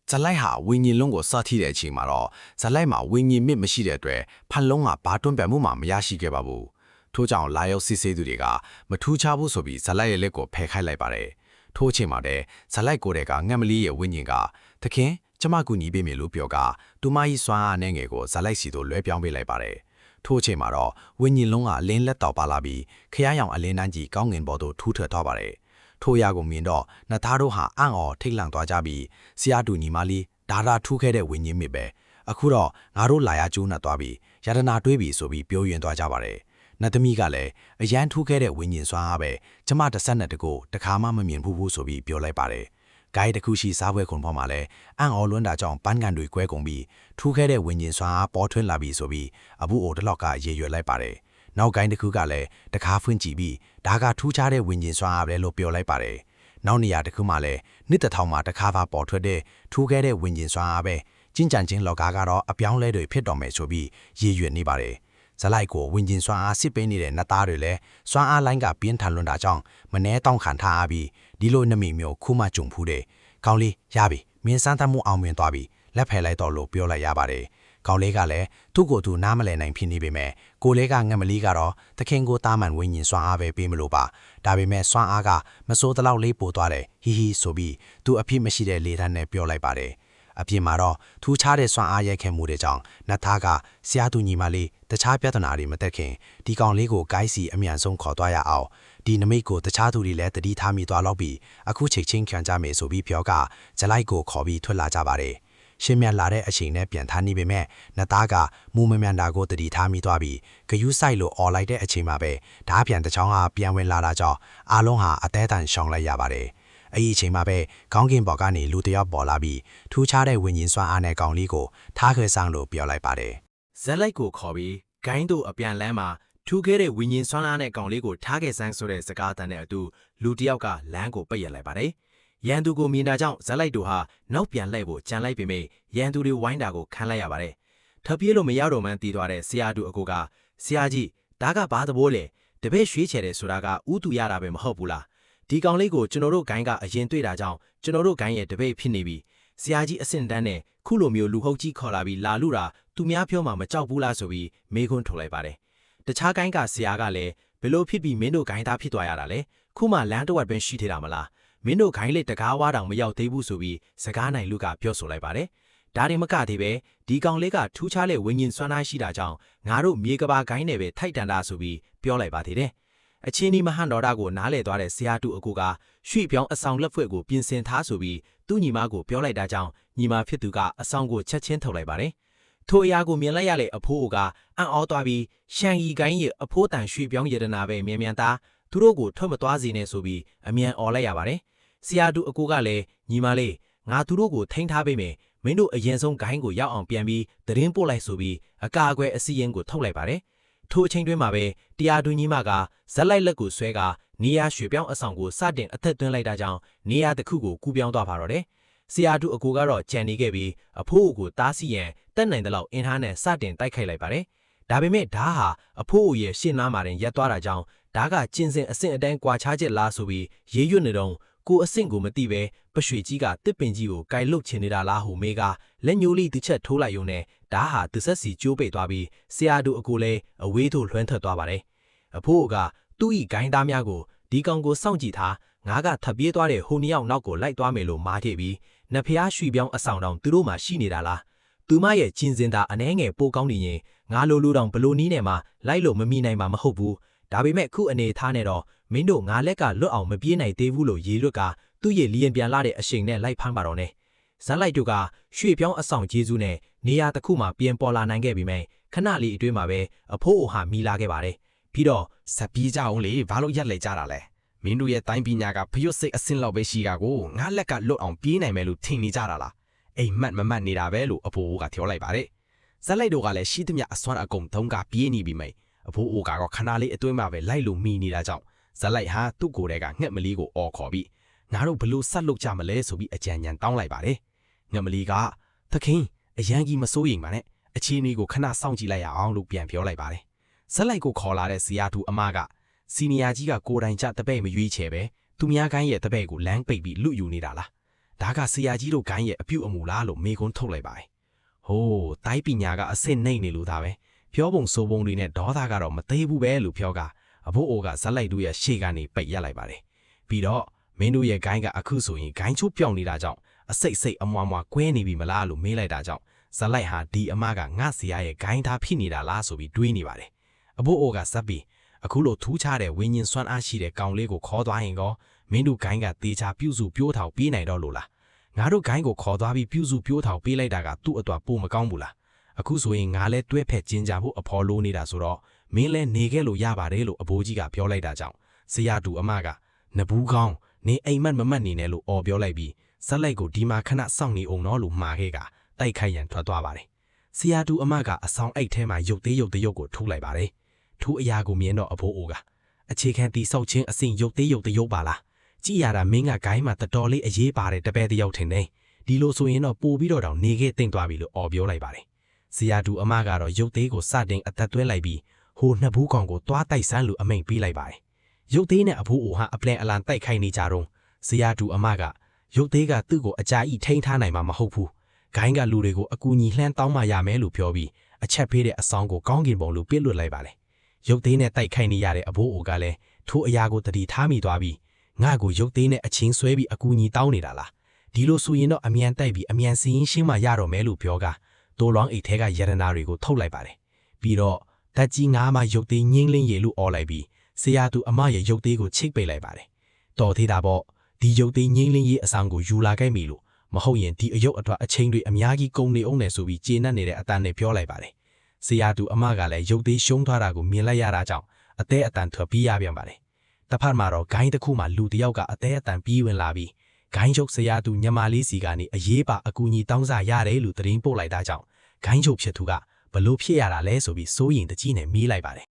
ဇလိုက်ဟာဝင်းညင်လုံးကိုစထိတဲ့အချိန်မှာတော့ဇလိုက်မှာဝင်းညင်မြစ်မရှိတဲ့အတွက်ဖန်လုံးကဘာတွန်းပြမှုမှမရရှိခဲ့ပါဘူးထို့ကြောင့်လာရောက်စစ်ဆေးသူတွေကမထူးခြားဘူးဆိုပြီးဇလိုက်ရဲ့လက်ကိုဖယ်ခိုက်လိုက်ပါတယ်ထို့အချိန်မှာတည်းဇလိုက်ကိုယ်ကငတ်မလီရဲ့ဝင်းညင်ကသခင်ကျမကူညီပေးမယ်လို့ပြောကသူမကြီးစွမ်းအားနဲ့ငယ်ကိုဇလိုက်စီတို့လွှဲပြောင်းပေးလိုက်ပါတယ်ထို့အချိန်မှာတော့ဝင်းညင်လုံးကအလင်းလက်တော်ပါလာပြီးခရရောင်အလင်းနှန်းကြီးကောင်းငင်ပေါ်သို့ထူးထွက်သွားပါတယ်ထိုအရာကိုမြင်တော့နှစ်သားတို့ဟာအံ့ဩထိတ်လန့်သွားကြပြီးဆရာတူညီမလေးဒါထူးခဲ့တဲ့ဝင်းညင်မြစ်ပဲအခုတော့ငါတို့လာရကျိုးနှက်သွားပြီးရတနာတွေးပြီးဆိုပြီးပြောရင်သွားကြပါတယ်နတ်သမီးကလည်းအရန်ထူးခဲ့တဲ့ဝင်းညင်စွမ်းအားပဲကျမတစ်ဆက်နဲ့တကူတခါမှမမြင်ဘူးဆိုပြီးပြောလိုက်ပါတယ်ဂိုင်းတစ်ခုရှိစားပွဲခွန်ဖော်မှာလဲအံ့ဩလွန်းတာကြောင့်ပန်းကန်တွေကွဲကုန်ပြီးထူးခဲ့တဲ့ဝင်းညင်စွမ်းအားပေါ်ထွန်းလာပြီးဆိုပြီးအဘူးအိုတလောက်ကရေရွယ်လိုက်ပါတယ်နောက်ဂိုင်းတစ်ခုကလည်းတကားဖွင့်ကြည့်ပြီးဒါကထူးခြားတဲ့ဝင်းညင်စွမ်းအားပဲလို့ပြောလိုက်ပါတယ်နောက်နေရာတစ်ခုမှလည်းနှစ်တစ်ထောင်မှတခါပါပေါ်ထွက်တဲ့ထူးခဲတဲ့ဝင်းကျင်စွမ်းအားပဲကျင်းကြံချင်းလောကကတော့အပြောင်းလဲတွေဖြစ်တော်မယ်ဆိုပြီးရည်ရွယ်နေပါတယ်ဇလိုက်ကိုဝင်းကျင်စွမ်းအားစစ်ပေးနေတဲ့နတ်သားတွေလည်းစွမ်းအားလိုင်းကပြင်းထန်လွန်းတာကြောင့်မနှဲတောင်းခံထားပြီးဒီလိုနှမိမျိုးခုမှကြုံဖူးတယ်ကောင်းလေးရပြီမင်းစမ်းသပ်မှုအောင်မြင်သွားပြီလက်ဖယ်လိုက်တော့လို့ပြောလိုက်ရပါတယ်ကောင်းလေးကလည်းသူ့ကိုယ်သူနားမလည်နိုင်ဖြစ်နေပေမဲ့ကိုလေးကငတ်မလီကတော့သခင်ကိုတားမှန်ဝင်းညင်စွမ်းအားပဲပေးမလို့ပါဒါပေမဲ့စွမ်းအားကမစိုးတလောက်လေးပိုသွားတယ်ဟီဟီဆိုပြီးသူအဖြစ်မရှိတဲ့လေတန်းနဲ့ပြောလိုက်ပါတယ်အပြင်မှာတော့ထူးခြားတဲ့စွမ်းအားရိုက်ခဲမှုတွေကြောင့်နတ်သားကဆရာသူညီမလေးတခြားပြဿနာတွေမတက်ခင်ဒီကောင်လေးကိုဂိုင်းစီအမြန်ဆုံးခေါ်သွားရအောင်ဒီနမိတ်ကိုတခြားသူတွေလည်းတတိထားမိသွားတော့ပြီးအခုချိန်ချင်းခံကြမယ်ဆိုပြီးပြောကဇလိုက်ကိုခေါ်ပြီးထွက်လာကြပါတယ်ရှင်းမြလာတဲ့အချိန်နဲ့ပြန်ထားနေပေမဲ့နတ်သားကမူမမြန်တာကိုတတိထားမိသွားပြီးဂယူးဆိုင်လို့អော်လိုက်တဲ့အချိန်မှာပဲဓားပြန်တစ်ချောင်းဟာပြန်ဝင်လာတာကြောင့်အားလုံးဟာအသေးအံရှောင်လိုက်ရပါတယ်အဲ့ဒီအချိန်မှာပဲခေါင်းကင်ပေါ်ကနေလူတယောက်ပေါ်လာပြီးထူးခြားတဲ့ဝิญဉ်စွမ်းအားနဲ့ကောင်လေးကိုထားခဲဆောင်လို့ပြောလိုက်ပါတယ်ဇက်လိုက်ကိုခေါ်ပြီးဂိုင်းတို့အပြန်လမ်းမှာထူးခဲတဲ့ဝิญဉ်စွမ်းအားနဲ့ကောင်လေးကိုထားခဲဆောင်ဆိုတဲ့စကားအတန်နဲ့အတူလူတယောက်ကလမ်းကိုပိတ်ရလိုက်ပါတယ်ရန်သူကိုမြင်တာကြောင့်ဇက်လိုက်တို့ဟာနောက်ပြန်လှည့်ဖို့ကြံလိုက်ပေမဲ့ရန်သူတွေဝိုင်းတာကိုခံလိုက်ရပါတယ်။ထပ်ပြေးလို့မရတော့မှန်းတီးသွားတဲ့ဆရာတူအကိုကဆရာကြီးဒါကဘာသဘောလဲတပည့်ရွှေချယ်တယ်ဆိုတာကဥတူရတာပဲမဟုတ်ဘူးလား။ဒီကောင်လေးကိုကျွန်တော်တို့ဂိုင်းကအရင်တွေ့တာကြောင့်ကျွန်တော်တို့ဂိုင်းရဲ့တပည့်ဖြစ်နေပြီ။ဆရာကြီးအဆင့်တန်းနဲ့ခုလိုမျိုးလူဟုတ်ကြီးခေါ်လာပြီးလာလူတာသူများပြောမှမကြောက်ဘူးလားဆိုပြီးမေးခွန်းထုတ်လိုက်ပါတယ်။တခြားဂိုင်းကဆရာကလည်းဘယ်လိုဖြစ်ပြီးမင်းတို့ဂိုင်းသားဖြစ်သွားရတာလဲ။ခုမှလမ်းတစ်ဝက်ပဲရှိသေးတာမလား။မင်းတို့ဂိုင်းလေးတကားဝါတောင်မရောက်သေးဘူးဆိုပြီးစကားနိုင်လူကပြောဆိုလိုက်ပါတယ်။ဒါတွေမကသေးပဲဒီကောင်လေးကထူးခြားတဲ့ဝิญဉ်စွမ်းအားရှိတာကြောင့်ငါတို့မြေကဘာဂိုင်းနယ်ပဲထိုက်တန်တာဆိုပြီးပြောလိုက်ပါသေးတယ်။အချင်းဒီမဟန်တော်တာကိုနားလေသွားတဲ့ဆရာတူအကူကရွှေပြောင်းအဆောင်လက်ဖွဲ့ကိုပြင်ဆင်ထားဆိုပြီးသူ့ညီမကိုပြောလိုက်တာကြောင့်ညီမဖြစ်သူကအဆောင်ကိုချက်ချင်းထုတ်လိုက်ပါတယ်။ထိုအရာကိုမြင်လိုက်ရတဲ့အဖိုးအိုကအံ့ဩသွားပြီးရှန်ရီဂိုင်းရဲ့အဖိုးတန်ရွှေပြောင်းရတနာပဲမြန်မြန်သားသူတို့ကိုထွက်မသွားစေနဲ့ဆိုပြီးအမြန်អော်လိုက်ရပါတယ်။ဆရာတူအကိုကလည်းညီမလေးငါသူတို့ကိုထိန်းထားပေးမယ်မင်းတို့အရင်ဆုံးဂိုင်းကိုရောက်အောင်ပြန်ပြီးသတင်းပို့လိုက်ဆိုပြီးအကာအကွယ်အစီရင်ကိုထုတ်လိုက်ပါတယ်ထိုအချိန်တွင်းမှာပဲတရားတွင်ကြီးမကဇက်လိုက်လက်ကိုဆွဲကနေရာရွှေပြောင်းအဆောင်ကိုစတင်အသက်သွင်းလိုက်တာကြောင့်နေရာတစ်ခုကိုကူးပြောင်းသွားပါတော့တယ်ဆရာတူအကိုကတော့ကြံနေခဲ့ပြီးအဖိုးအိုကိုတားဆီးရန်တက်နိုင်တဲ့လောက်အင်ထားနဲ့စတင်တိုက်ခိုက်လိုက်ပါတယ်ဒါပေမဲ့ဓားဟာအဖိုးအိုရဲ့ရှင်းနားမှာတင်ရက်သွားတာကြောင့်ဓားကကျင်းစင်အဆင့်အတန်းကွာခြားချက်လားဆိုပြီးရေးရွတ်နေတော့ကိုအဆင့်ကိုမသိပဲပရွှေကြီးကတစ်ပင်ကြီးကိုကိုင်လုတ်ချင်နေတာလားဟူမေးကလက်ညိုးလေးတစ်ချက်ထိုးလိုက်ရုံနဲ့ဓားဟာတစ်ဆက်စီကျိုးပိတ်သွားပြီးဆရာတို့အကိုလည်းအဝေးသို့လွှမ်းထွက်သွားပါတယ်အဖိုးကသူ့ဤဂိုင်းသားများကိုဒီကောင်ကိုစောင့်ကြည့်ထားငါကထပ်ပြေးသွားတဲ့ဟိုနှစ်ယောက်နောက်ကိုလိုက်သွားမယ်လို့မားခဲ့ပြီးနဖျားရွှေပြောင်းအဆောင်တောင်သူတို့မှရှိနေတာလားသူမရဲ့ကျင်စင်သာအနှဲငယ်ပိုကောင်းနေရင်ငါလိုလိုတောင်ဘလိုနီးနေမှာလိုက်လို့မမိနိုင်မှာမဟုတ်ဘူးဒါပေမဲ့ခုအနေထားနဲ့တော့မင်းတို့ငါလက်ကလွတ်အောင်မပြေးနိုင်သေးဘူးလို့ရေလွတ်ကသူ့ရဲ့လီယံပြန်လာတဲ့အရှိန်နဲ့လိုက်ဖမ်းပါတော့နဲ့ဇက်လိုက်တို့ကရွှေပြောင်းအဆောင်ကျေးဇူးနဲ့နေရာတစ်ခုမှာပြင်ပေါ်လာနိုင်ခဲ့ပြီမဲ့ခဏလေးအတွင်းမှာပဲအဖိုးအိုဟာမိလာခဲ့ပါတယ်ပြီးတော့ဇက်ပြေးကြအောင်လေဘာလို့ရက်လဲကြတာလဲမင်းတို့ရဲ့တိုင်းပညာကဖျွတ်စိတ်အစင်းလောက်ပဲရှိတာကိုငါလက်ကလွတ်အောင်ပြေးနိုင်မယ်လို့ထင်နေကြတာလားအိမ်မက်မမတ်နေတာပဲလို့အဖိုးအိုကပြောလိုက်ပါတယ်ဇက်လိုက်တို့ကလည်းရှိသမျှအစွမ်းအကုန်သုံးကပြေးနေပြီမဲ့အဖိုးအိုကတော့ခဏလေးအတွင်းမှာပဲလိုက်လို့မိနေတာကြောင့်ဇက်လိုက်ဟာသူ့ကိုယ်တည်းကငှက်မလီကိုအော်ခေါ်ပြီးငါတို့ဘလို့ဆက်လုပ်ကြမလဲဆိုပြီးအကြံဉာဏ်တောင်းလိုက်ပါတယ်ငှက်မလီကသခင်အရန်ကြီးမစိုးရိမ်ပါနဲ့အခြေအနေကိုခဏစောင့်ကြည့်လိုက်ရအောင်လို့ပြန်ပြောလိုက်ပါတယ်ဇက်လိုက်ကိုခေါ်လာတဲ့ဇီယာတူအမကစီနီယာကြီးကကိုယ်တိုင်ကြတပည့်မရွေးချယ်ပဲသူများကိုင်းရဲ့တပည့်ကိုလမ်းပိတ်ပြီးလူယူနေတာလား ဒါကဆရာကြီးတို့ဂိုင်းရဲ့အပြုတ်အမူလားလို့မေကွန်းထုတ်လိုက်ပါတယ်ဟိုးတိုင်းပညာကအဆင့်နှိမ့်နေလို့ဒါပဲပြောပုံဆိုပုံတွေနဲ့ဒေါသကတော့မသေးဘူးပဲလို့ပြောကအဘိုးအိုကဇက်လိုက်တို့ရဲ့ရှေ့ကနေပိတ်ရက်လိုက်ပါတယ်ပြီးတော့မင်းတို့ရဲ့ဂိုင်းကအခုဆိုရင်ဂိုင်းချိုးပြောင်းနေတာကြောင့်အစိတ်စိတ်အမွားမွားကွဲနေပြီမလားလို့မေးလိုက်တာကြောင့်ဇက်လိုက်ဟာဒီအမကငါဆရာရဲ့ဂိုင်းသားဖြစ်နေတာလားဆိုပြီးတွေးနေပါတယ်အဘိုးအိုကဇက်ပြီးအခုလိုထူးခြားတဲ့ဝင်းရင်စွမ်းအားရှိတဲ့ကောင်လေးကိုခေါ်သွားရင်ကောမင်းတို့ဂိုင်းကတေချာပြုစုပြိုးထောင်ပေးနိုင်တော့လို့လားငါတို့ဂိုင်းကိုခေါ်သွားပြီးပြုစုပြိုးထောင်ပေးလိုက်တာကသူ့အတွက်ပိုမကောင်းဘူးလားအခုဆိုရင်ငါလဲတွဲဖက်ကျင်းကြဖို့အဖော်လို့နေတာဆိုတော့မင်းလဲနေခဲ့လို့ရပါတယ်လို့အဘိုးကြီးကပြောလိုက်တာကြောင့်ဆရာတူအမကနဘူးကောင်းနေအိမ်မက်မမတ်နေနဲ့လို့အော်ပြောလိုက်ပြီးဇက်လိုက်ကိုဒီမှာခဏစောင့်နေအောင်တော့လို့မှာခဲ့ကတိုက်ခိုက်ရန်ထွက်သွားပါတယ်ဆရာတူအမကအဆောင်အိတ်ထဲမှာရုပ်သေးကိုထိုးလိုက်ပါတယ်ထိုးအရာကိုမြင်တော့အဘိုးအိုကအခြေခံတီဆောက်ခြင်းအစဉ်ရုပ်သေးပါလားကြည်ရတာမင်းကဂိုင်းမှာတော်တော်လေးအရေးပါတယ်တပည့်တယောက်ထင်တယ်ဒီလိုဆိုရင်တော့ပို့ပြီးတော့တောင်နေခဲ့တင်သွားပြီလို့အော်ပြောလိုက်ပါတယ်ဆရာတူအမကတော့ရုပ်သေးကိုစတင်အသက်သွင်းလိုက်ပြီးဟိုနှစ်ဘူးကောင်ကိုတွားတိုက်ဆန်းလို့အမိန်ပေးလိုက်ပါတယ်ရုပ်သေးနဲ့အဘိုးအိုဟာအပလန်အလန်တိုက်ခိုက်နေကြတော့ဆရာတူအမကရုပ်သေးကသူ့ကိုအကြာကြီးထိန်းထားနိုင်မှာမဟုတ်ဘူးဂိုင်းကလူတွေကိုအကူအညီလှမ်းတောင်းမှရမယ်လို့ပြောပြီးအချက်ဖေးတဲ့အဆောင်ကိုကောင်းကင်ပုံလို့ပြစ်လွတ်လိုက်ပါတယ်ရုပ်သေးနဲ့တိုက်ခိုက်နေရတဲ့အဘိုးအိုကလည်းထိုအရာကိုတတိထားမိသွားပြီးငါ့ကိုရုပ်သေးနဲ့အချင်းဆွဲပြီးအကူအညီတောင်းနေတာလားဒီလိုဆိုရင်တော့အမြန်တိုက်ပြီးအမြန်စီရင်ရှင်းမှရတော့မယ်လို့ပြောကတိုးလောင်းအိတ်ထဲကရတနာတွေကိုထုတ်လိုက်ပါတယ်ပြီးတော့ဓာတ်ကြီးငါးမှရုပ်သေးငင်းလင်းရေလို့အော်လိုက်ပြီးဆရာတူအမရဲ့ရုပ်သေးကိုချိတ်ပိတ်လိုက်ပါတယ်တော်သေးတာပေါ့ဒီရုပ်သေးငင်းလင်းရေအဆောင်ကိုယူလာခဲ့ပြီလို့မဟုတ်ရင်ဒီအယုတ်အတွက်အချိန်တွေအများကြီးကုန်နေအောင်နဲ့ဆိုပြီးကျေနပ်နေတဲ့အတန်နဲ့ပြောလိုက်ပါတယ်ဆရာတူအမကလည်းရုပ်သေးရှုံးသွားတာကိုမြင်လိုက်ရတာကြောင့်အသေးအတန်ထွက်ပြီးရပြန်ပါတယ်တစ်ဖက်မှာတော့ဂိုင်းတစ်ခုမှလူတစ်ယောက်ကအသေးအတန်ပြီးဝင်လာပြီးဂိုင်းချုပ်ဆရာတူညမလေးစီကနေအရေးပါအကူအညီတောင်းစားရတယ်လို့သတင်းပို့လိုက်တာကြောင့်ဂိုင်းချုပ်ဖြစ်သူကဘလို့ဖြစ်ရတာလဲဆိုပြီးစိုးရင်တကြီးနဲ့မေးလိုက်ပါတယ်